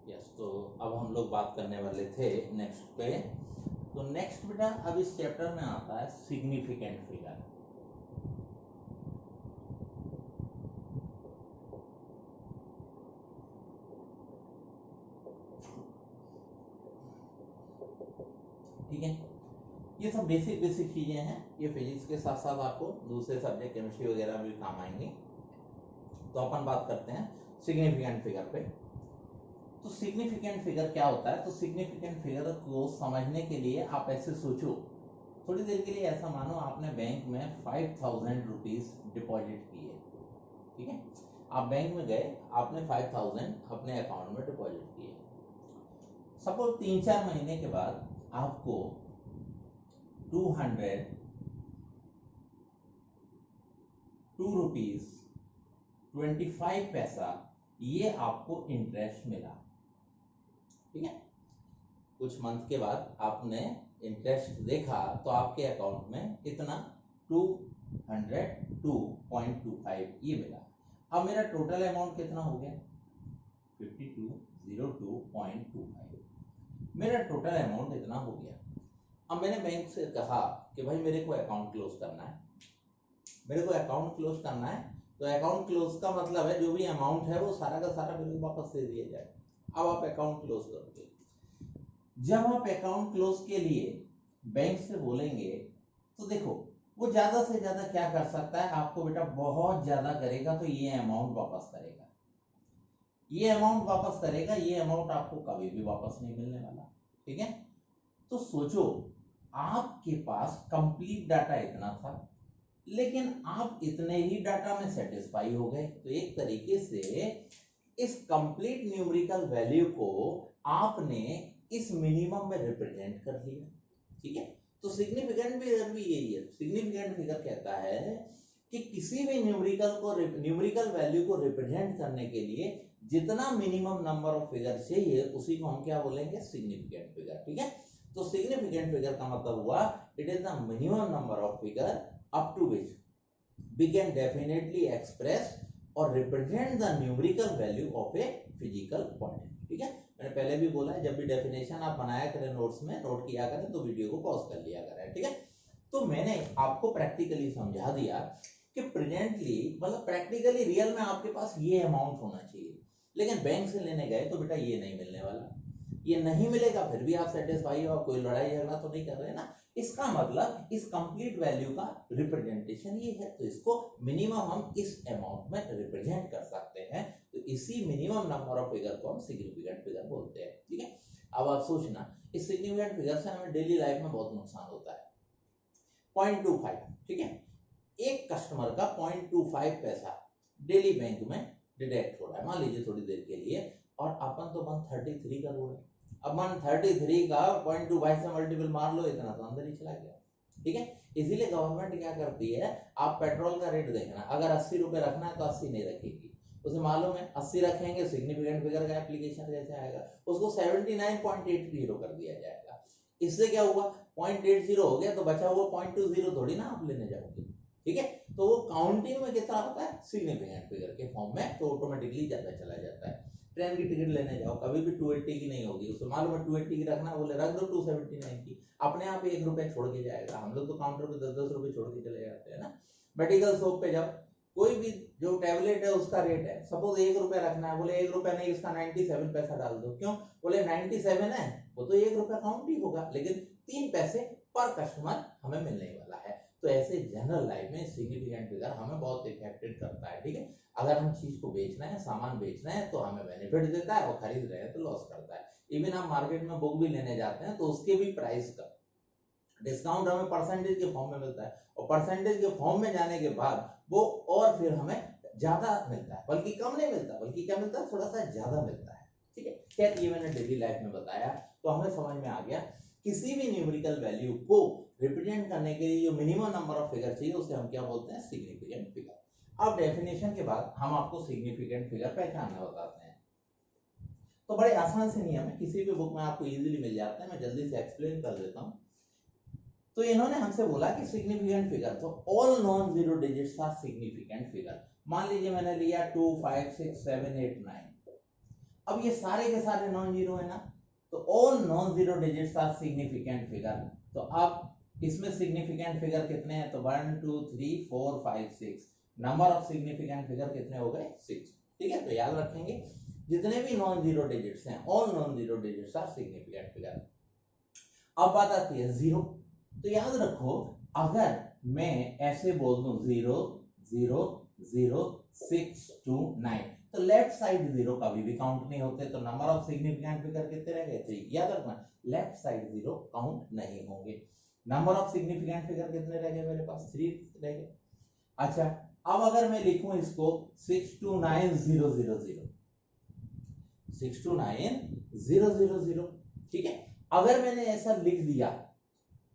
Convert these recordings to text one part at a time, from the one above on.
Yes, तो अब हम लोग बात करने वाले थे नेक्स्ट पे। तो नेक्स्ट बेटा अब इस चैप्टर में आता है सिग्निफिकेंट फिगर। ठीक है, ये सब बेसिक बेसिक चीजें हैं, ये फिजिक्स के साथ साथ आपको दूसरे सब्जेक्ट केमिस्ट्री वगैरह भी काम आएंगी। तो अपन बात करते हैं सिग्निफिकेंट फिगर पे। तो सिग्निफिकेंट फिगर क्या होता है? तो सिग्निफिकेंट फिगर को समझने के लिए आप ऐसे सोचो, थोड़ी देर के लिए ऐसा मानो आपने बैंक में 5000 रुपीज डिपॉजिट किए। ठीक है, आप बैंक में गए, आपने 5000 अपने अकाउंट में डिपॉजिट किए। सपोज 3-4 महीने के बाद आपको 202 रुपीज 25 पैसा ये आपको इंटरेस्ट मिला। ठीक है, कुछ मंथ के बाद आपने इंटरेस्ट देखा तो आपके अकाउंट में कितना 202.25 ये मिला। अब मेरा टोटल अमाउंट कितना हो गया 5202.25। मेरा टोटल अमाउंट इतना हो गया। अब मैंने बैंक से कहा कि भाई मेरे को अकाउंट क्लोज करना है, मेरे को अकाउंट क्लोज करना है। तो अकाउंट क्लोज का मतलब है जो भी अमाउंट है वो सारा का सारा मेरे को वापस दे दिया जाए। अब आप अकाउंट क्लोज करोगे। जब आप अकाउंट क्लोज के लिए बैंक से बोलेंगे तो देखो वो ज्यादा से ज्यादा क्या कर सकता है, आपको बेटा बहुत ज्यादा करेगा तो ये अमाउंट वापस करेगा, ये अमाउंट वापस करेगा, ये अमाउंट आपको कभी भी वापस नहीं मिलने वाला। ठीक है, तो सोचो आपके पास कंप्लीट डाटा इतना था, लेकिन आप इतने ही डाटा में सेटिस्फाई हो गए। तो एक तरीके से इस कंप्लीट न्यूमेरिकल वैल्यू को आपने इस मिनिमम में रिप्रेजेंट कर लिया। ठीक है, तो सिग्निफिकेंट फिगर भी यही है। सिग्निफिकेंट फिगर कहता है कि किसी भी न्यूमेरिकल वैल्यू को रिप्रेजेंट करने के लिए जितना मिनिमम नंबर ऑफ फिगर चाहिए उसी को हम क्या बोलेंगे, सिग्निफिकेंट फिगर। ठीक है, तो सिग्निफिकेंट फिगर का मतलब हुआ it is the minimum number of figure up to which we can definitely express or represent the numerical value of a physical quantity। ठीक है, मैंने पहले भी बोला है जब भी डेफिनेशन आप बनाया करें नोट्स में, नोट किया करें तो वीडियो को पॉज कर लिया करें। ठीक है, तो मैंने आपको प्रैक्टिकली समझा दिया कि प्रेजेंटली मतलब प्रैक्टिकली रियल में आपके पास ये अमाउंट होना चाहिए, लेकिन बैंक से लेने गए तो बेटा ये नहीं मिलने वाला, ये नहीं मिलेगा। फिर भी आप सेटिस्फाई हो, कोई लड़ाई झगड़ा तो नहीं कर रहे ना। इसका मतलब इस कंप्लीट वैल्यू का रिप्रेजेंटेशन ये है, तो इसको मिनिमम हम इस अमाउंट में रिप्रेजेंट कर सकते हैं। तो इसी मिनिमम नंबर ऑफ फिगर को हम सिग्निफिकेंट फिगर बोलते हैं। ठीक है, अब आप सोचना इस सिग्निफिकेंट फिगर से हमें डेली लाइफ में बहुत नुकसान होता है। 0.25, ठीक है, एक कस्टमर का 0.25 पैसा डेली बैंक में डिडक्ट हो रहा है, मान लीजिए थोड़ी देर के लिए, और अपन तो 133 करोड़ है। अब 133 का 0.25 से मल्टीपल मार लो, इतना तो अंदर ही चला गया। ठीक है, इसीलिए गवर्नमेंट क्या करती है, आप पेट्रोल का रेट देखना, अगर 80 रुपए रखना है तो 80 नहीं रखेगी, उसे मालूम है 80 रखेंगे सिग्निफिकेंट फिगर का एप्लीकेशन जैसे आएगा, उसको 79.80 कर दिया जाएगा। इससे क्या हुआ, 0.80 हो गया, तो बचा हुआ 0.20 थोड़ी ना आप लेने जाओगे। ठीक है, तो वो काउंटिंग में कितना होता है, सिग्निफिकेंट फिगर के फॉर्म में, तो ऑटोमेटिकली ज्यादा चला जाता है। ट्रेन की टिकट लेने जाओ, कभी भी 280 की नहीं होगी, उसे मालूम है 280 की रखना, बोले रख दो 279 की, अपने आप 1 रुपए छोड़ के जाएगा। हम लोग तो काउंटर पे 10-10 रुपए छोड़ के चले जाते हैं ना। मेडिकल शॉप पे जब कोई भी जो टैबलेट है उसका रेट है, सपोज 1 रुपए रखना है, बोले 1 रुपए नहीं, इसका 97 पैसा डाल दो। क्यों, बोले 97 है, वो तो 1 रुपया काउंट ही होगा, लेकिन 3 पैसे पर कस्टमर हमें मिलने वाला है। तो ऐसे जनरल लाइफ में सिग्निफिकेंट फिगर हमें बहुत इफेक्टेड करता है। ठीक है, अगर हम चीज को बेचना है, सामान बेचना है, तो हमें बेनिफिट देता है, और खरीद रहे हैं तो लॉस करता है। इवन हम मार्केट में बुक भी लेने जाते हैं तो उसके भी प्राइस का डिस्काउंट हमें परसेंटेज के फॉर्म में मिलता है, और परसेंटेज के फॉर्म में जाने के बाद वो और फिर हमें ज्यादा मिलता है, बल्कि कम नहीं मिलता, बल्कि क्या मिलता है, थोड़ा सा ज्यादा मिलता है। ठीक है, क्या ये मैंने डेली लाइफ में बताया, तो हमें समझ में आ गया किसी भी न्यूमेरिकल वैल्यू को रिप्रेजेंट करने के लिए जो मिनिमम नंबर ऑफ फिगर चाहिए उसे हम क्या बोलते हैं, सिग्निफिकेंट फिगर। अब डेफिनेशन के बाद हम आपको सिग्निफिकेंट फिगर पहचानना बताते हैं। तो बड़े आसान से नियम है, किसी भी बुक में आपको इजीली मिल जाता है, मैं जल्दी से एक्सप्लेन कर देता हूं। तो इन्होंने हमसे बोला कि सिग्निफिकेंट फिगर, तो all non zero digits are significant figure. मान लीजिए मैंने लिया 2, 5, 6, 7, 8, 9। अब ये सारे के सारे नॉन जीरो है ना, तो all non zero digits are significant figure. तो अब इसमें सिग्निफिकेंट फिगर कितने हैं, तो 1 2 3 4 5 6, नंबर ऑफ सिग्निफिकेंट फिगर कितने हो गए, 6। ठीक है, तो याद रखेंगे जितने भी नॉन जीरो डिजिट्स हैं, all non zero digits are significant figure. अब बात आती है जीरो, तो याद रखो अगर मैं ऐसे बोल दूं 0 0 0 6 2 9, तो लेफ्ट साइड जीरो कभी भी काउंट नहीं होते, तो नंबर ऑफ सिग्निफिकेंट फिगर कितने रह गए, 3। याद रखना लेफ्ट साइड जीरो काउंट नहीं होंगे। नंबर ऑफ सिग्निफिकेंट फिगर कितने रह गए मेरे पास, 3 रह गए। अच्छा, अब अगर मैं लिखूं इसको 629000 629000, ठीक है, अगर मैंने ऐसा लिख दिया,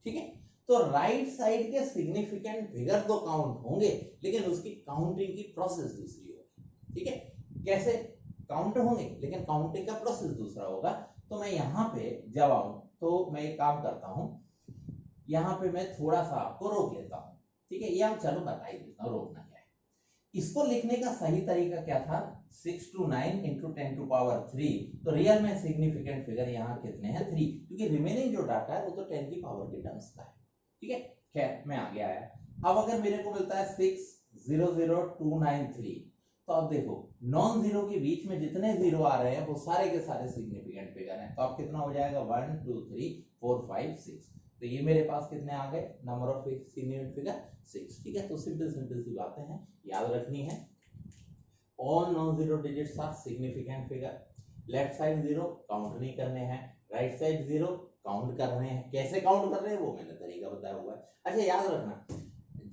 ठीक है, तो राइट साइड के सिग्निफिकेंट फिगर तो काउंट होंगे, लेकिन उसकी काउंटिंग की प्रोसेस दूसरी होगी। ठीक है, कैसे काउंट होंगे लेकिन काउंटिंग का प्रोसेस दूसरा होगा। तो मैं यहाँ पे जब आऊं तो मैं एक काम करता हूं, यहाँ पे मैं थोड़ा सा आपको रोक लेता हूं। ठीक है, या चलो बता ही देता हूं रोकना क्या है। इसको लिखने का सही तरीका क्या था, 629 इंटू 10 टू पावर 3, तो रियल में सिग्निफिकेंट फिगर यहाँ कितने हैं, 3, क्योंकि रिमेनिंग जो डाटा है वो तो 10 की पावर के टर्म्स का है। ठीक है, खैर मैं आगे आया। अब अगर मेरे को मिलता है 600293, तो अब देखो नॉन जीरो के बीच में जितने जीरो आ रहे हैं वो सारे के सारे सिग्निफिकेंट फिगर हैं, तो अब कितना हो जाएगा 1 2 3 4 5 6, तो ये मेरे पास कितने आ गए, नंबर ऑफ सिग्निफिकेंट फिगर 6। ठीक है, तो सिंपल सी बातें हैं, याद रखनी है। All non zero digits are significant figure, left side zero count नहीं करने हैं, राइट साइड जीरो काउंट कर रहे हैं। कैसे काउंट कर रहे हैं वो मैंने तरीका बताया हुआ है। अच्छा, याद रखना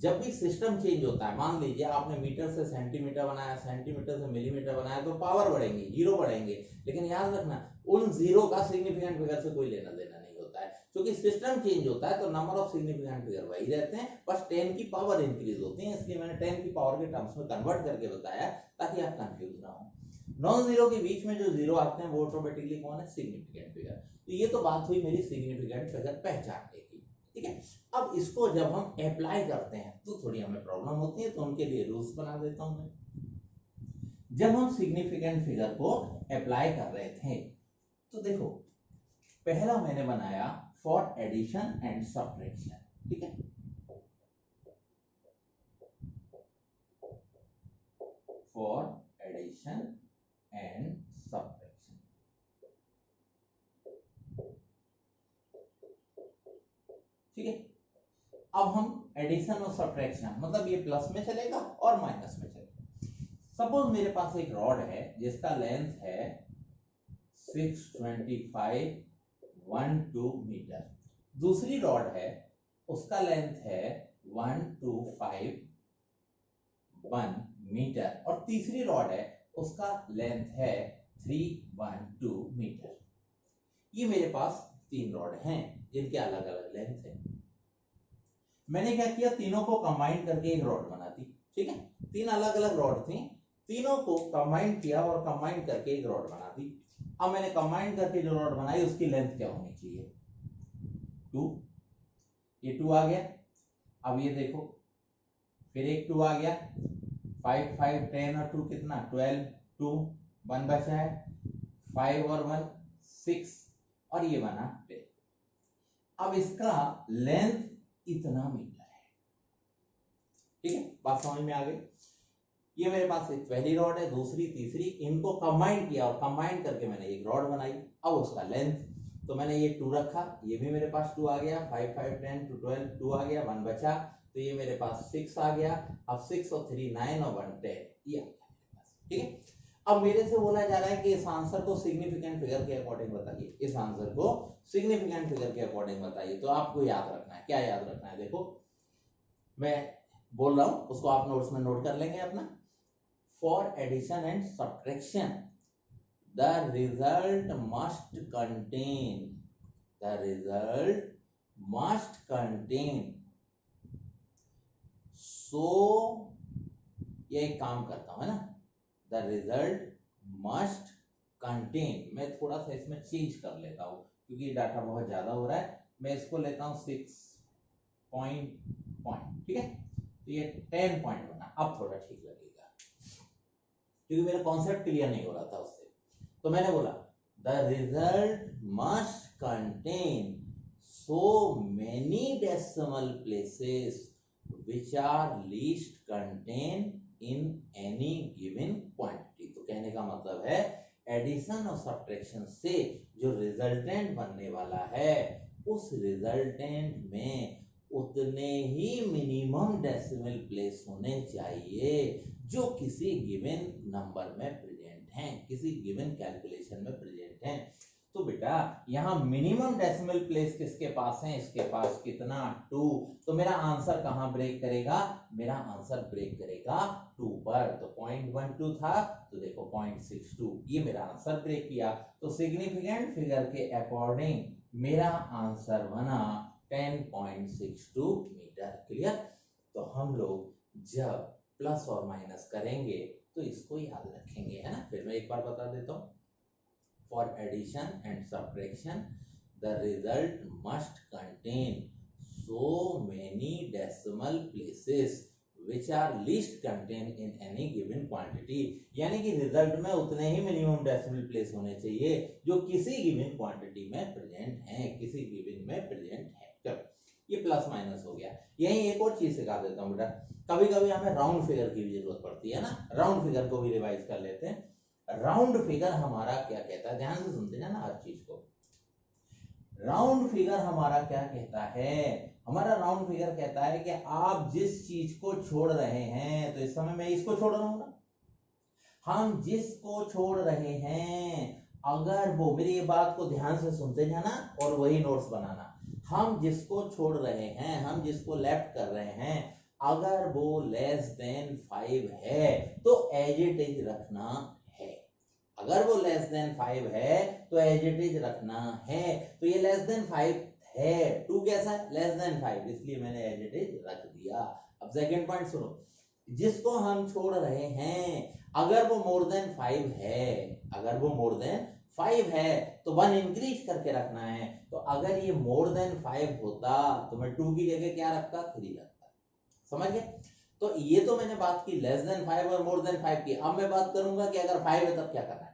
जब भी सिस्टम चेंज होता है, मान लीजिए आपने मीटर से सेंटीमीटर बनाया, सेंटीमीटर से मिलीमीटर बनाया, तो पावर बढ़ेंगी, जीरो बढ़ेंगे, लेकिन याद रखना उन जीरो का सिग्निफिकेंट फिगर से कोई लेना देना नहीं होता है, क्योंकि सिस्टम चेंज होता है तो नंबर ऑफ सिग्निफिकेंट फिगर वही रहते हैं, बस 10 की पावर इंक्रीज होती है, इसलिए मैंने 10 की पावर के टर्म्स में कन्वर्ट करके बताया ताकि आप कंफ्यूज ना हो। नॉन जीरो के बीच में जो जीरो आते हैं वो ऑटोमेटिकली कौन है, सिग्निफिकेंट फिगर। तो ये तो बात हुई मेरी सिग्निफिकेंट फिगर पहचानने की। ठीक है, अब इसको जब हम अप्लाई करते हैं तो थोड़ी हमें प्रॉब्लम होती है, तो उनके लिए रूल्स बना देता हूं मैं। जब हम सिग्निफिकेंट फिगर को अप्लाई कर रहे थे तो देखो पहला मैंने बनाया फॉर एडिशन एंड सब्ट्रैक्शन। ठीक है, फॉर एडिशन एंड सब्ट्रैक्शन। ठीक है, अब हम एडिशन और सब्ट्रैक्शन, मतलब ये प्लस में चलेगा और माइनस में चलेगा। सपोज मेरे पास एक रॉड है जिसका लेंथ है 625.12 मीटर, दूसरी रॉड है उसका लेंथ है 1251 मीटर, और तीसरी रॉड है उसका लेंथ है 312 मीटर। ये मेरे पास 3 रॉड हैं जिनके अलग अलग लेंथ है। मैंने क्या किया, तीनों को कंबाइन करके एक रॉड बना दी। ठीक है, 3 अलग अलग रॉड थी, तीनों को कंबाइन किया और कंबाइन करके एक रॉड बना दी। अब मैंने कंबाइन करके जो रॉड बनाई उसकी लेंथ क्या होनी चाहिए, 2, ये 2 आ गया। अब ये देखो फिर एक 2 आ गया, 5 5 10 और 2 कितना 12, 2 1 बचा है, 5 और 1 6, और ये बना 10। अब इसका लेंथ इतना मीटर है। ठीक है, बात समझ में आ गई। ये मेरे पास एक पहली रॉड है, दूसरी तीसरी, इनको कंबाइन किया और कंबाइन करके मैंने एक रॉड बनाई। अब उसका लेंथ, तो मैंने ये 2 रखा, ये भी मेरे पास 2 आ गया, 5 5 10 2 12 2 आ गया, 1 बचा, तो ये मेरे पास 6 आ गया। अब 6 और 3 9 और 1 10, ये आ गया मेरे पास। ठीक है, अब मेरे से बोला जा रहा है कि इस आंसर को सिग्निफिकेंट फिगर के अकॉर्डिंग बताइए, इस आंसर को सिग्निफिकेंट फिगर के अकॉर्डिंग बताइए। तो आपको याद रखना है, क्या याद रखना है, देखो मैं बोल रहा हूं उसको आप नोट्स में नोट कर लेंगे अपना। For addition and subtraction the result must contain, the result must contain, so ये एक काम करता हूं है ना, द रिजल्ट मस्ट कंटेन, मैं थोड़ा सा इसमें चेंज कर लेता हूं क्योंकि डाटा बहुत ज्यादा हो रहा है, मैं इसको लेता हूं 6 पॉइंट। ठीक है, तो ये 10 पॉइंट बना, अब थोड़ा ठीक लगेगा क्योंकि मेरा कॉन्सेप्ट क्लियर नहीं हो रहा था उससे। तो मैंने बोला the result must contain so many decimal places which are least contained in any given quantity। तो कहने का मतलब है एडिशन और सब्ट्रैक्शन से जो रिजल्टेंट बनने वाला है उस रिजल्टेंट में उतने ही मिनिमम डेसिमल प्लेस होने चाहिए जो किसी गिवन नंबर में प्रेजेंट हैं, किसी गिवन कैलकुलेशन में प्रेजेंट हैं। तो बेटा यहाँ मिनिमम डेसिमल प्लेस किसके पास है, इसके पास कितना 2। तो मेरा आंसर कहाँ ब्रेक करेगा, मेरा आंसर ब्रेक करेगा 2 पर। तो 0.12 था तो देखो 0.62, ये मेरा आंसर ब्रेक किया। तो सिग्निफिकेंट फिगर के अकॉर्डिंग मेरा आंसर बना 10.62 मीटर। क्लियर। तो हम लोग जब प्लस और माइनस करेंगे तो इसको याद रखेंगे, है ना। फिर मैं एक बार बता देता हूँ। For addition and subtraction, the result must contain so many decimal places which are least contained in any given quantity। यानी कि रिजल्ट में उतने ही मिनिमम डेसिमल प्लेस होने चाहिए जो किसी गिवन क्वांटिटी में प्रेजेंट हैं, किसी गिवन में प्रेजेंट है। चलो ये प्लस माइनस हो गया। यही एक और चीज सिखा देता हूँ बेटा, कभी कभी हमें राउंड फिगर की भी जरूरत पड़ती है ना, राउंड फिगर को भी रिवाइज कर लेते हैं। राउंड फिगर हमारा क्या कहता है, ध्यान से सुनते हैं ना हर चीज को। राउंड फिगर हमारा क्या कहता है, हमारा राउंड फिगर कहता है कि आप जिस चीज को छोड़ रहे हैं, तो इस समय मैं इसको छोड़ रहा हूं ना, हम जिसको छोड़ रहे हैं अगर वो, मेरी ये बात को ध्यान से सुनते जाना और वही नोट्स बनाना। हम जिसको छोड़ रहे हैं, हम जिसको लेफ्ट कर रहे हैं, अगर वो लेस देन 5 है तो एज इट इज रखना है। अगर वो लेस देन 5 है तो एज इट इज रखना है। तो ये लेस देन 5 है, 2 कैसा है, लेस देन 5, इसलिए मैंने एज इट इज रख दिया। अब सेकंड पॉइंट सुनो, जिसको हम छोड़ रहे हैं अगर वो मोर देन 5 है, अगर वो मोर देन 5 है तो 1 इंक्रीज करके रखना है। तो अगर ये मोर देन 5 होता तो मैं 2 की जगह क्या रखता, 3 रखता। समझ गए। तो ये तो मैंने बात की लेस देन 5 और मोर देन 5 की। अब मैं बात करूंगा कि अगर 5 है तब क्या करना है।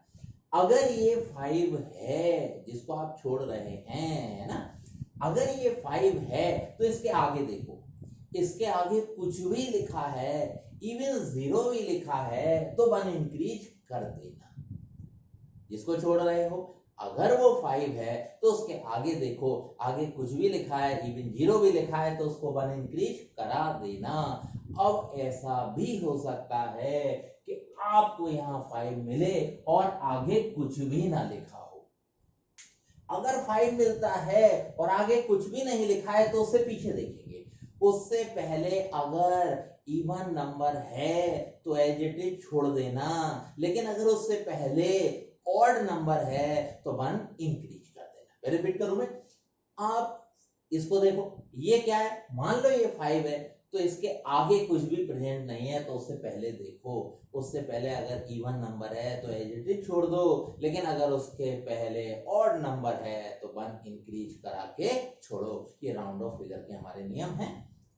अगर ये 5 है जिसको आप छोड़ रहे हैं, है ना, अगर ये 5 है तो इसके आगे देखो, इसके आगे कुछ भी लिखा है, इवन 0 भी लिखा है तो 1 इंक्रीज कर देना। जिसको छोड़ रहे हो अगर वो 5 है तो उसके आगे देखो, आगे कुछ भी लिखा है, इवन 0 भी लिखा है तो उसको 1 इंक्रीज करा देना। अब ऐसा भी हो सकता है कि आपको यहाँ 5 मिले और आगे कुछ भी ना लिखा हो। अगर 5 मिलता है और आगे कुछ भी नहीं लिखा है तो उससे पीछे देखेंगे। उससे पहले अगर इवन नंबर है तो एज इट इज छोड़ देना, लेकिन अगर उससे पहले ऑड नंबर है तो 1 इंक्रीज कर देना। मैं रिपीट करूं मैं, आप इसको देखो, ये क्या है, मान लो ये 5 है तो इसके आगे कुछ भी प्रेजेंट नहीं है तो उससे पहले देखो, उससे पहले अगर इवन नंबर है तो एज इट इज छोड़ दो, लेकिन अगर उसके पहले ऑड नंबर है तो 1 इंक्रीज करा के छोड़ो। ये राउंड ऑफ फिगर के हमारे नियम हैं,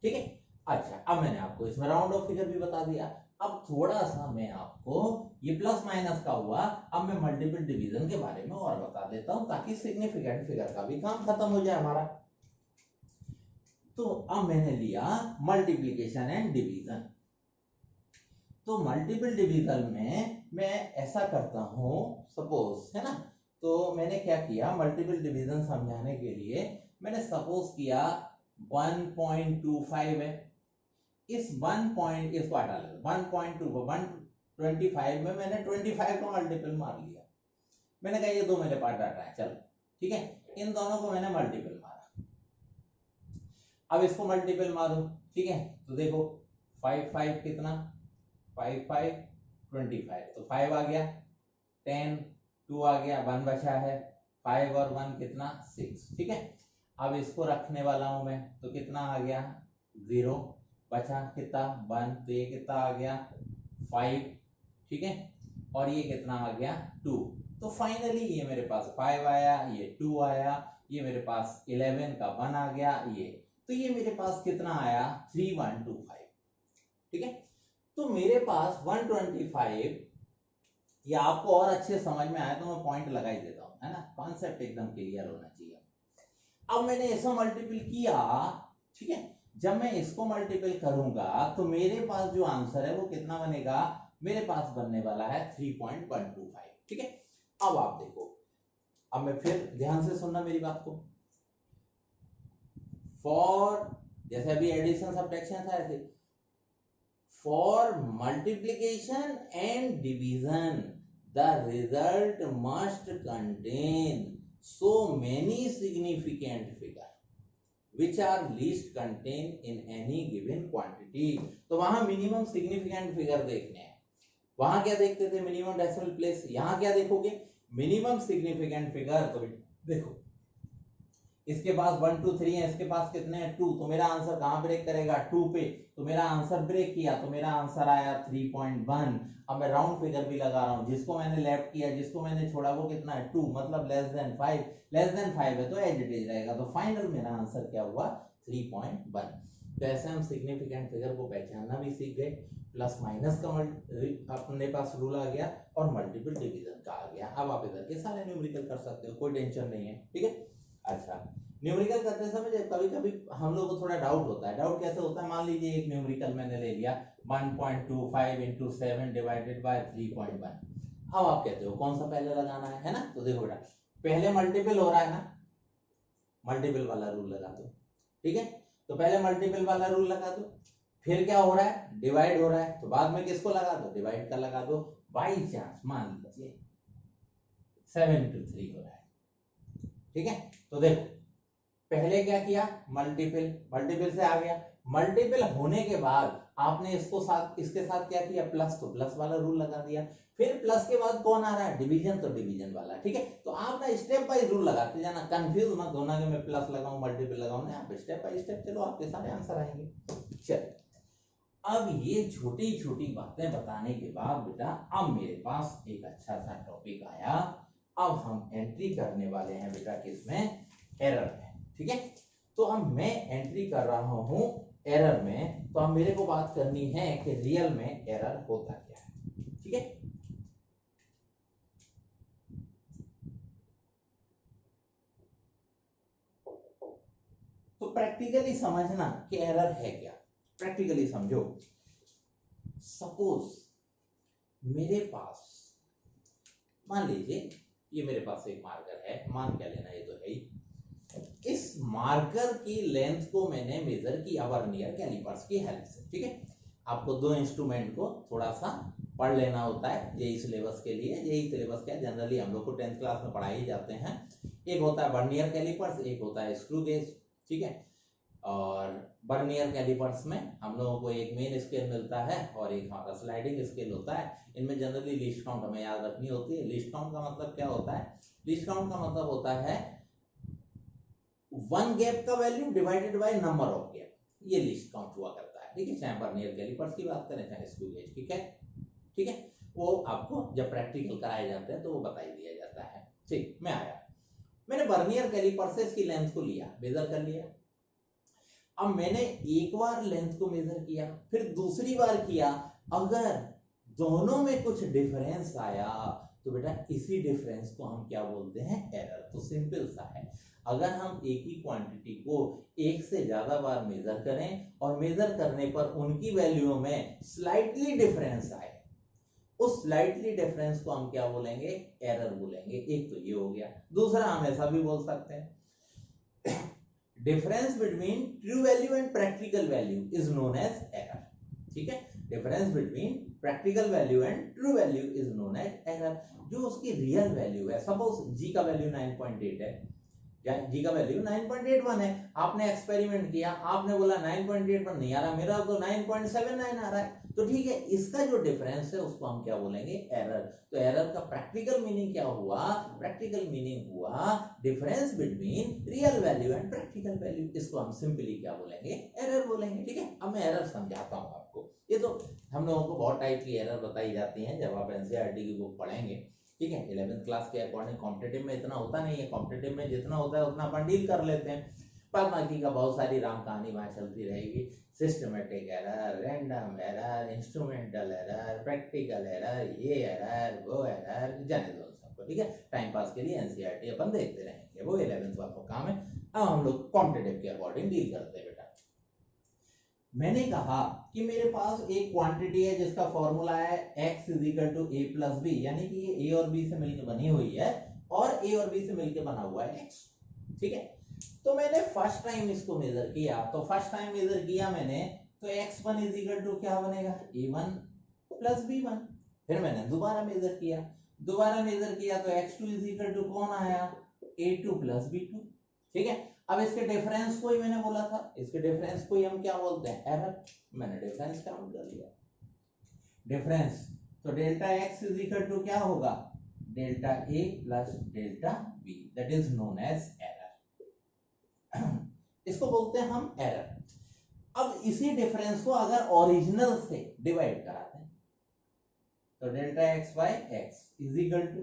ठीक है। अच्छा, अब मैंने आपको इसमें राउंड ऑफ फिगर भी बता दिया। अब थोड़ा सा मैं आपको, ये प्लस माइनस का हुआ, अब मैं मल्टीपल डिवीजन के बारे में और बता देता हूं ताकि सिग्निफिकेंट फिगर का भी काम खत्म हो जाए हमारा। तो अब मैंने लिया मल्टीप्लिकेशन एंड डिवीजन। तो मल्टीपल डिवीजन में मैं ऐसा करता हूं, सपोज, है ना, तो मैंने क्या किया, मल्टीपल डिवीजन समझाने के लिए मैंने सपोज किया 1.25 है, इस 1 पॉइंट, इसको हटा लेते 1.2 125 में मैंने 25 का मल्टीपल मार लिया। मैंने कहा ये दो मेरे पास डाटा है, चलो ठीक है, इन दोनों को मैंने मल्टीपल मारा। अब इसको मल्टीपल मारो, ठीक है, तो देखो 5 कितना, 5 25, तो 5 आ गया, 10 2 आ गया, 1 बचा है, 5 और 1 कितना 6, ठीक है। अब इसको रखने वाला हूं मैं, तो कितना आ गया 0, बचा कितना 1, तो ये कितना आ गया 5, ठीक है, और ये कितना आ गया 2। तो फाइनली ये मेरे पास 5 आया, ये 2 आया, ये मेरे पास 11 का 1 आ गया, ये, तो ये मेरे पास कितना आया 3125, ठीक है। तो मेरे पास 125 ये आपको और अच्छे समझ में आए तो मैं पॉइंट लगा ही देता हूँ, है ना, कॉन्सेप्ट एकदम क्लियर होना चाहिए। अब मैंने ऐसा मल्टीपल किया, ठीक है, जब मैं इसको मल्टीपल करूंगा तो मेरे पास जो आंसर है वो कितना बनेगा, मेरे पास बनने वाला है 3.125, ठीक है। अब आप देखो, अब मैं फिर ध्यान से सुनना मेरी बात को। फॉर, जैसे अभी एडिशन सब्ट्रैक्शन था, ऐसे for multiplication and division the result must contain so many significant figure which are least contained in any given quantity। तो वहां मिनिमम सिग्निफिकेंट फिगर देखने हैं। वहां क्या देखते थे, मिनिमम डेसिमल प्लेस। यहां क्या देखोगे, मिनिमम सिग्निफिकेंट फिगर। तो देखो इसके पास 1 2 3 है, इसके पास कितने हैं 2, तो मेरा आंसर कहां ब्रेक करेगा 2 पे, तो मेरा आंसर ब्रेक किया, तो मेरा आंसर आया 3.1। अब मैं राउंड फिगर भी लगा रहा हूं, जिसको मैंने लेफ्ट किया जिसको मैंने छोड़ा वो कितना है 2, मतलब लेस देन 5, लेस देन 5 है तो एज इट इज रहेगा। तो फाइनल मेरा आंसर क्या हुआ 3.1। तो ऐसे हम सिग्निफिकेंट फिगर को पहचानना भी सीख गए, प्लस माइनस का अपने पास रूल आ गया और मल्टीपल डिवीजन का आ गया। अब आप इधर के सारे न्यूमेरिकल कर सकते हो, कोई टेंशन नहीं है, ठीक है। अच्छा, न्यूमेरिकल करते समय कभी कभी हम लोग को थोड़ा डाउट होता है। डाउट कैसे होता है, मान लीजिए एक न्यूमेरिकल मैंने ले लिया 1.25 into 7 डिवाइडेड बाय 3.1। अब आप कहते हो कौन सा पहले लगाना है ना। तो देखो बेटा, पहले मल्टीपल हो रहा है ना, मल्टीपल वाला रूल लगा दो, ठीक है। तो पहले मल्टीपल वाला रूल लगा दो, फिर क्या हो रहा है डिवाइड हो रहा है, तो बाद में किसको लगा दो, डिवाइड का लगा दो। बाई चांस मान लीजिए 7 into 3 हो रहा है, ठीक है। तो देखो पहले क्या किया, मल्टीपल, मल्टीपल से आ गया, मल्टीपल होने के बाद आपने इसको साथ इसके साथ क्या किया प्लस, तो प्लस वाला रूल लगा दिया। फिर प्लस के बाद कौन आ रहा है डिवीजन, तो डिवीजन वाला, ठीक है। तो आप ना स्टेप बाय रूल लगाते जाना, कंफ्यूज मत होना कि मैं प्लस लगाऊं मल्टीपल लगाऊं, नहीं, आप स्टेप बाय स्टेप चलो, आपके सारे आंसर आएंगे। चल, अब ये छोटी छोटी बातें बताने के बाद बेटा अब मेरे पास एक अच्छा सा टॉपिक आया। अब हम एंट्री करने वाले हैं बेटा किसमें, एरर में, ठीक है। तो अब मैं एंट्री कर रहा हूं एरर में, तो अब मेरे को बात करनी है कि रियल में एरर होता क्या है, ठीक है। तो प्रैक्टिकली समझना कि एरर है क्या, प्रैक्टिकली समझो। सपोज मेरे पास, मान लीजिए ये मेरे पास एक मार्कर है, मान क्या लेना, ये तो है ही। इस मार्कर की लेंथ को मैंने मेजर किया वर्नियर कैलिपर्स की हेल्प से, ठीक है। आपको दो इंस्ट्रूमेंट को थोड़ा सा पढ़ लेना होता है, यही सिलेबस के लिए, यही सिलेबस क्या जनरली हम लोग को 10th क्लास में पढ़ाई जाते हैं। एक होता है वर्नियर कैलिपर्स, एक होता है स्क्रू गेज, ठीक है। और वर्नियर कैलिपर्स में हम लोगों को एक मेन स्केल मिलता है और एक हमारा स्लाइडिंग स्केल होता है। इनमें जनरली लीस्ट काउंट हमें याद रखनी होती है। लीस्ट काउंट का मतलब क्या होता है, लीस्ट काउंट का मतलब होता है वन गैप का value divided by number of gap, ये लीस्ट काउंट हुआ करता है, ठीक है। चाहे वर्नियर कैलिपर्स की बात करें चाहे स्क्रू गेज की, ठीक है। वो आपको जब प्रैक्टिकल कराए जाते हैं तो वो बता ही दिया जाता है, ठीक। मैं आया, मैंने वर्नियर कैलिपर से इसकी लेंथ को लिया, मेजर कर लिया। अब मैंने एक बार लेंथ को मेजर किया, फिर दूसरी बार किया, अगर दोनों में कुछ डिफरेंस आया तो बेटा इसी डिफरेंस को हम क्या बोलते हैं, एरर। तो सिंपल सा है, अगर हम एक ही क्वांटिटी को एक से ज्यादा बार मेजर करें और मेजर करने पर उनकी वैल्यू में स्लाइटली डिफरेंस आए, उस स्लाइटली डिफरेंस को हम क्या बोलेंगे, एरर बोलेंगे। एक तो ये हो गया। दूसरा हम ऐसा भी बोल सकते हैं, difference between true value and practical value is known as error, ठीक है। Difference between practical value and true value is known as error. जो उसकी रियल वैल्यू है, सपोज जी का वैल्यू 9.8 है, जी का वैल्यू 9.81 है, आपने एक्सपेरिमेंट किया, आपने बोला 9.81 नहीं आ रहा, मेरा तो 9.79 आ रहा है, तो ठीक है, इसका जो डिफरेंस है उसको हम क्या बोलेंगे, एरर। तो एरर का प्रैक्टिकल मीनिंग क्या हुआ, प्रैक्टिकल मीनिंग हुआ difference between real value and practical value, इसको हम सिंपली क्या बोलेंगे, एरर बोलेंगे, ठीक है। अब मैं एरर समझाता हूं आपको। ये तो हम लोगों को बहुत टाइप की एरर बताई जाती है जब आप एनसीईआरटी की बुक पढ़ेंगे, ठीक है। 11th क्लास के अकॉर्डिंग कॉम्पिटिटिव में इतना होता नहीं है, कॉम्पिटिटिव में जितना होता है उतना अपन डील कर लेते हैं। बाद बाकी का बहुत सारी राम कहानी वहां चलती रहेगी। Systematic error, random error, instrumental error, practical error, ये एरर वो एरर, जाने दो सबको, ठीक है। टाइम पास के लिए एनसीईआरटी अपन देखते रहेंगे, वो 11th वाला का काम है। अब हम लोग क्वांटिटेटिव के अकॉर्डिंग डील करते हैं बेटा। मैंने कहा कि मेरे पास एक क्वांटिटी है जिसका फॉर्मूला है x is equal to a plus B, यानी कि ये a और b से मिलकर बनी हुई है और a और b से मिलकर बना हुआ है x, ठीक है। तो मैंने फर्स्ट टाइम इसको मेजर किया, तो फर्स्ट टाइम मेजर किया मैंने, तो x1 इज इक्वल टू क्या बनेगा, a1 प्लस b1। फिर मैंने दोबारा मेजर किया, तो x2 इज इक्वल टू कौन आया, a2 प्लस b2, ठीक है। अब इसके डिफरेंस को ही मैंने बोला था, इसके डिफरेंस को ही हम क्या बोलते हैं, एरर। मैंने डिफरेंस काउंट कर लिया, डिफरेंस, तो delta x is equal to क्या होगा, delta a plus delta b, that is known as error. इसको बोलते हैं हम एरर। अब इसी डिफरेंस को अगर ओरिजिनल से डिवाइड कराते हैं, तो delta x by x is equal to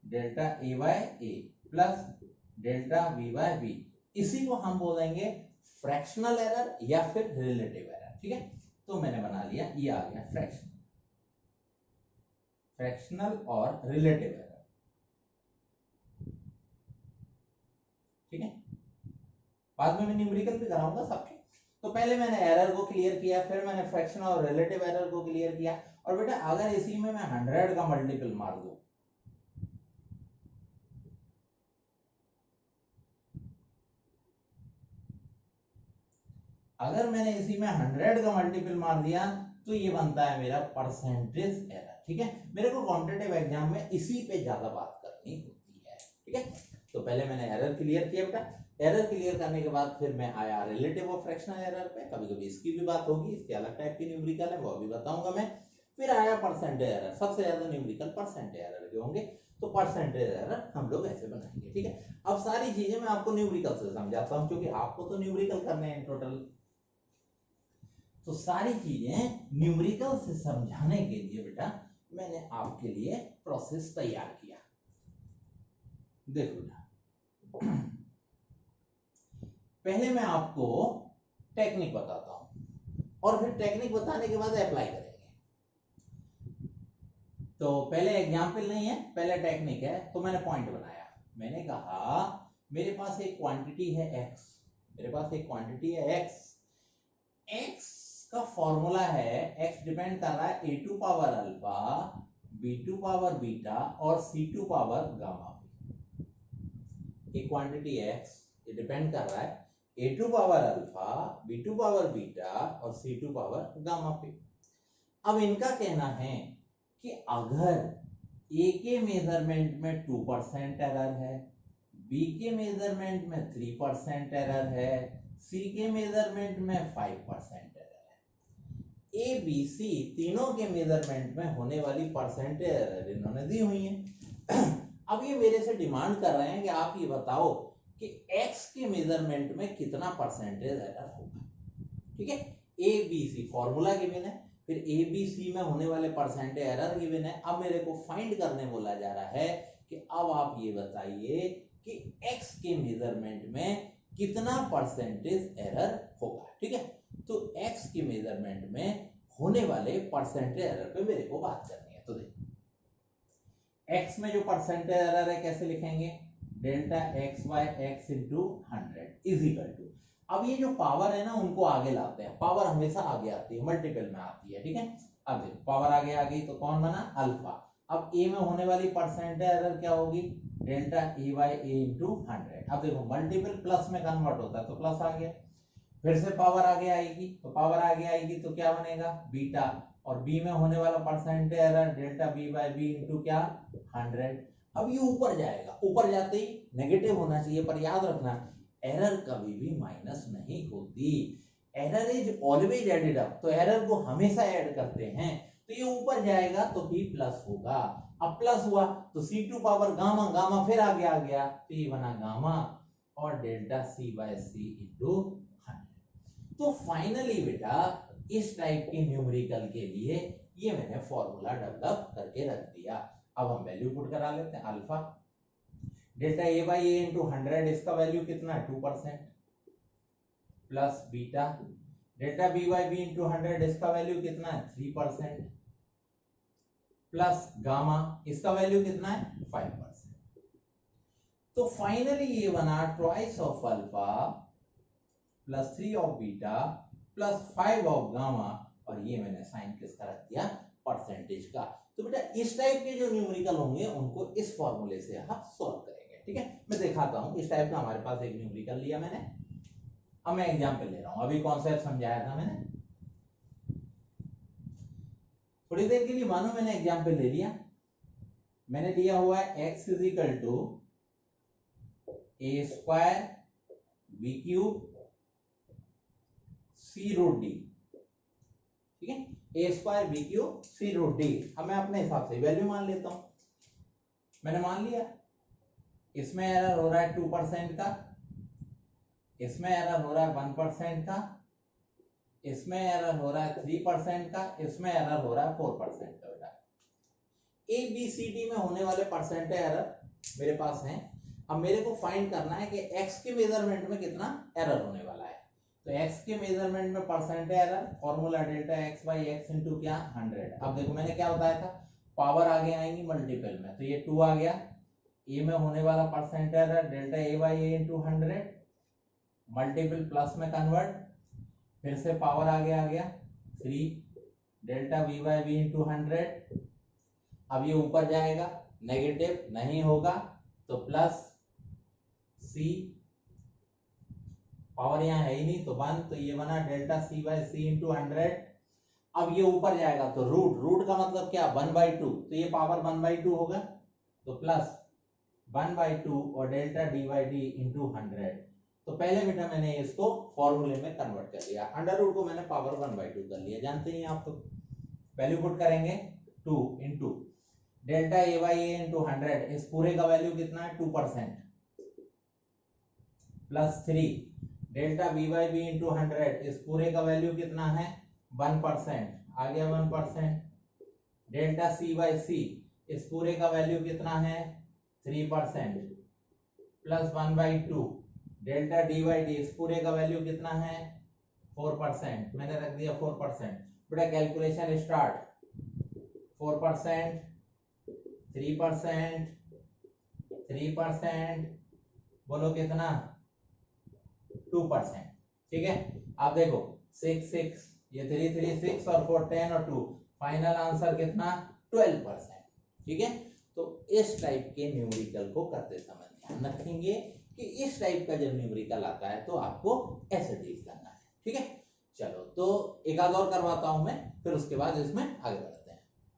delta a by a plus delta v by v, इसी को हम बोलेंगे फ्रैक्शनल एरर या फिर रिलेटिव एरर, ठीक है। तो मैंने बना लिया, ये आ गया फ्रैक्शनल और रिलेटिव एरर, ठीक है। बाद में मैं न्यूमेरिकल भी कराऊंगा सबके। तो पहले मैंने एरर को क्लियर किया, फिर मैंने फ्रैक्शन और रिलेटिव एरर को क्लियर किया। और बेटा अगर इसी में मैं 100 का मल्टीपल मार दूं, अगर मैंने इसी में 100 का मल्टीपल मार दिया, तो ये बनता है मेरा परसेंटेज एरर, ठीक है। मेरे को कॉम्पिटिटिव एग्जाम में इसी पे ज्यादा बात करनी होती है, ठीक है। तो पहले मैंने एरर क्लियर किया बेटा, एरर क्लियर करने के बाद फिर मैं आया रिलेटिव और फ्रैक्शनल एरर पे। कभी कभी इसकी भी बात होगी, इसके अलग टाइप की न्यूमेरिकल है, वो भी बताऊंगा मैं। फिर आया परसेंटेज एरर, सबसे ज्यादा न्यूमेरिकल परसेंटेज एरर के होंगे, तो परसेंटेज एरर हम लोग ऐसे बनाएंगे, ठीक है। अब सारी चीजें मैं आपको न्यूमेरिकल से समझाता हूँ, क्योंकि आपको तो न्यूमेरिकल करने हैं टोटल। तो सारी चीजें न्यूमेरिकल से समझाने के लिए बेटा मैंने आपके लिए प्रोसेस तैयार किया। देखो बेटा, पहले मैं आपको टेक्निक बताता हूं और फिर टेक्निक बताने के बाद अप्लाई करेंगे। तो पहले एग्जाम्पल नहीं है, पहले टेक्निक है। तो मैंने पॉइंट बनाया, मैंने कहा मेरे पास एक क्वांटिटी है x, मेरे पास एक क्वांटिटी है x का फॉर्मूला है, x डिपेंड कर रहा है a2 power alpha, b2 power beta और c2 पावर गामा पे। एक क्वांटिटी x ये डिपेंड कर रहा है a2 power alpha, b2 power beta और c2 पावर गामा पे। अब इनका कहना है कि अगर a के मेजरमेंट में 2% एरर है, b के मेजरमेंट में 3% एरर है, c के मेजरमेंट में 5% ए बी सी तीनों के मेजरमेंट में होने वाली परसेंटेज एरर इन्होंने दी हुई है। अब ये मेरे से डिमांड कर रहे हैं कि आप ये बताओ कि x के मेजरमेंट में कितना परसेंटेज एरर होगा, ठीक है। A B C formula given है, फिर ए बी सी में होने वाले परसेंटेज एरर गिवन है। अब मेरे को फाइंड करने बोला जा रहा है कि अब आप ये बताइए कि x के मेजरमेंट में कितना परसेंटेज एरर होगा, ठीक है। तो x के मेजरमेंट में होने वाले परसेंटेज एरर पे मेरे को बात करनी है। तो देखो x में जो परसेंटेज एरर है कैसे लिखेंगे, delta x by x into 100 is equal to, अब ये जो पावर है ना उनको आगे लाते हैं, पावर हमेशा आगे आती है, मल्टीपल में आती है, ठीक है। अब देखो पावर आगे आ गई तो कौन बना, अल्फा। अब a में होने वाली परसेंटेज एरर क्या होगी, delta a by a into 100। अब देखो मल्टीपल प्लस में कन्वर्ट होता है तो प्लस आ गया, फिर से पावर आगे आएगी, तो पावर आगे आएगी तो क्या बनेगा, बीटा। और b में होने वाला percentage error delta b by b into क्या 100। अब ये ऊपर जाएगा, ऊपर जाते ही नेगेटिव होना चाहिए, पर याद रखना एरर कभी भी माइनस नहीं होती, error is always added up, तो एरर को हमेशा ऐड करते हैं। तो ये ऊपर जाएगा तो भी प्लस होगा, अब प्लस हुआ तो c2 पावर गामा, गामा फिर आगे आ गया तो ये बना गामा और delta c by c into 100। तो फाइनली बेटा इस टाइप के न्यूमेरिकल के लिए ये मैंने फॉर्मूला डेवलप करके रख दिया। अब हम वैल्यू पुट करा लेते हैं, alpha delta a by a into 100, इसका वैल्यू कितना है 2%, plus beta delta B by B into 100, इसका वैल्यू कितना है 3%, प्लस गामा, इसका वैल्यू कितना है 5%। तो फाइनली ये बना twice of alpha plus 3 of beta plus 5 of gamma, और ये मैंने साइन किसका रख दिया, परसेंटेज का। तो बेटा इस टाइप के जो न्यूमेरिकल होंगे उनको इस फॉर्मूले से आप सॉल्व करेंगे। ठीक है, मैं दिखाता हूं। इस टाइप का हमारे पास एक न्यूमेरिकल लिया मैंने, अब मैं एग्जांपल ले रहा हूं। अभी कॉन्सेप्ट समझाया था मैंने, थोड़ी देर के लिए मानो मैंने एग्जांपल ले लिया। मैंने लिया हुआ है x is equal to A square B cube C root D. ठीक है, A square B cube C root D. अब मैं अपने हिसाब से वैल्यू मान लेता हूं। मैंने मान लिया, इसमें एरर हो रहा है 2% का, इसमें एरर हो रहा है 1% का, इसमें एरर हो रहा है 3% का, इसमें एरर हो रहा है 4% का। बेटा ए बी सी डी में होने वाले परसेंट एरर मेरे पास हैं। अब मेरे को फाइंड करना है कि x के मेजरमेंट में कितना एरर होने वाला है। तो x के मेजरमेंट में percent error, formula delta x by x into क्या 100। अब देखो मैंने क्या बताया था, पावर आगे आएंगी मल्टीपल में, तो ये 2 आ गया। ए में होने वाला percent error delta a by A into 100, multiple plus में कन्वर्ट, फिर से पावर आगे आ गया 3 delta b by B into 100। अब ये ऊपर जाएगा, नेगेटिव नहीं होगा तो प्लस c, पावर यहाँ है ही नहीं तो 1, तो ये बना delta c by C into 100। अब ये ऊपर जाएगा तो रूट, रूट का मतलब क्या 1/2, तो ये पावर 1/2 होगा, तो प्लस 1/2 और delta D by D into 100। तो पहले बेटा मैंने इसको फॉर्मूले में कन्वर्ट कर लिया, अंडर रूट को मैंने पावर 1/2 कर लिया, जानते हैं आप। तो वैल्यू पुट करेंगे 2 into delta A by A into 100, इस पूरे का वैल्यू कितना है 2%, plus 3 delta B by B into 100, इस पूरे का वैल्यू कितना है 1%, आ गया 1%, डेल्टा सी बाई सी, इस पूरे का वैल्यू कितना है 3%, plus 1/2 delta D by D, इस पूरे का वैल्यू कितना है 4%, मैंने रख दिया 4%। बेटा कैलकुलेशन स्टार्ट, 4%, 3%, 3%, बोलो कितना 2%। ठीक है, आप देखो 6 6, ये 3 3 6 और 4 10 और 2, फाइनल आंसर कितना 12%। ठीक है, तो इस टाइप के न्यूमेरिकल को करते समय ध्यान रखेंगे कि इस टाइप का जब न्यूमेरिकल आता है तो आपको ऐसे डील करना है। ठीक है, चलो तो एक आध और करवाता हूं मैं, फिर उसके बाद इसमें आगे बढ़ते हैं।